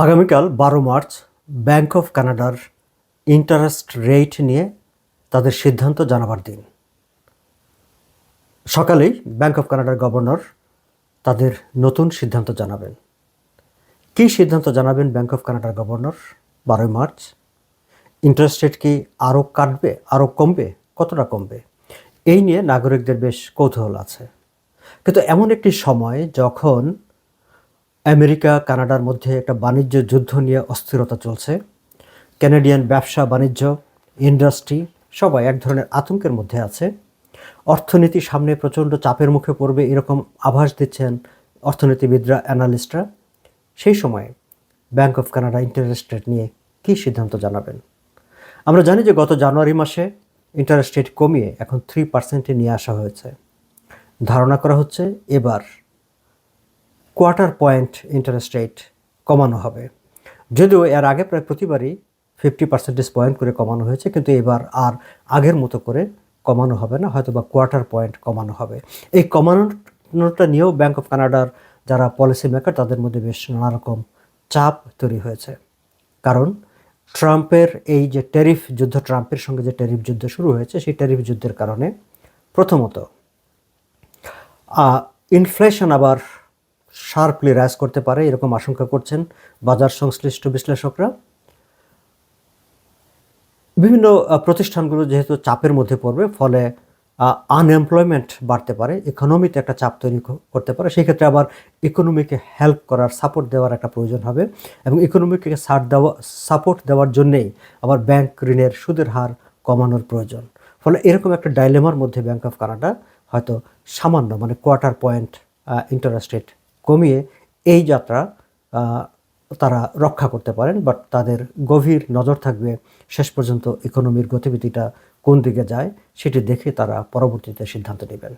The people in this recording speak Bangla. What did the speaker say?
আগামীকাল 12 মার্চ ব্যাংক অফ কানাডার ইন্টারেস্ট রেট নিয়ে তাদের সিদ্ধান্ত জানাবার দিন। সকালেই ব্যাংক অফ কানাডার গভর্নর তাদের নতুন সিদ্ধান্ত জানাবেন। কী সিদ্ধান্ত জানাবেন ব্যাংক অফ কানাডার গভর্নর? 12 মার্চ ইন্টারেস্ট রেট কি আরও কাটবে, আরও কমবে, কতটা কমবে? এই নিয়ে নাগরিকদের বেশ কৌতূহল আছে। কিন্তু এমন একটি সময় যখন আমেরিকা কানাডার মধ্যে একটা বাণিজ্য যুদ্ধ নিয়ে অস্থিরতা চলছে, ক্যানাডিয়ান ব্যবসা বাণিজ্য ইন্ডাস্ট্রি সবাই এক ধরনের আতঙ্কের মধ্যে আছে। অর্থনীতি সামনে প্রচণ্ড চাপের মুখে পড়বে এরকম আভাস দিচ্ছেন অর্থনীতিবিদরা, অ্যানালিস্টরা। সেই সময়ে bank of Canada interest rate নিয়ে কী সিদ্ধান্ত জানাবেন? আমরা জানি যে গত জানুয়ারি মাসে ইন্টারেস্ট রেট কমিয়ে এখন 3% নিয়ে আসা হয়েছে। ধারণা করা হচ্ছে এবার কোয়ার্টার পয়েন্ট ইন্টারেস্ট রেট কমানো হবে। যদিও এর আগে প্রায় প্রতিবারই 50% পয়েন্ট করে কমানো হয়েছে, কিন্তু এবার আর আগের মতো করে কমানো হবে না, হয়তো বা কোয়ার্টার পয়েন্ট কমানো হবে। এই কমানোটা নিয়েও ব্যাংক অফ কানাডার যারা পলিসি মেকার তাদের মধ্যে বেশ নানারকম চাপ তৈরি হয়েছে। কারণ ট্রাম্পের এই যে ট্যারিফ যুদ্ধ, ট্রাম্পের সঙ্গে যে ট্যারিফ যুদ্ধ শুরু হয়েছে, সেই ট্যারিফ যুদ্ধের কারণে প্রথমত ইনফ্লেশন আবার শার্পলি রাইজ করতে পারে, এরকম আশঙ্কা করছেন বাজার সংশ্লিষ্ট বিশ্লেষকরা। বিভিন্ন প্রতিষ্ঠানগুলো যেহেতু চাপের মধ্যে পড়বে, ফলে আনএমপ্লয়মেন্ট বাড়তে পারে, ইকোনমিতে একটা চাপ তৈরি করতে পারে। সেই ক্ষেত্রে আবার ইকোনমিকে হেল্প করার, সাপোর্ট দেওয়ার একটা প্রয়োজন হবে, এবং ইকোনমিকে সাপোর্ট দেওয়ার জন্যেই আবার ব্যাংক ঋণের সুদের হার কমানোর প্রয়োজন। ফলে এরকম একটা ডাইলেমার মধ্যে ব্যাংক অফ কানাডা হয়তো সামান্য কোয়ার্টার পয়েন্ট ইন্টারেস্ট রেট কমিয়ে এই যাত্রা তারা রক্ষা করতে পারেন। বাট তাদের গভীর নজর থাকবে শেষ পর্যন্ত ইকোনমির গতিবিধিটা কোন দিকে যায়, সেটি দেখে তারা পরবর্তীতে সিদ্ধান্ত নেবেন।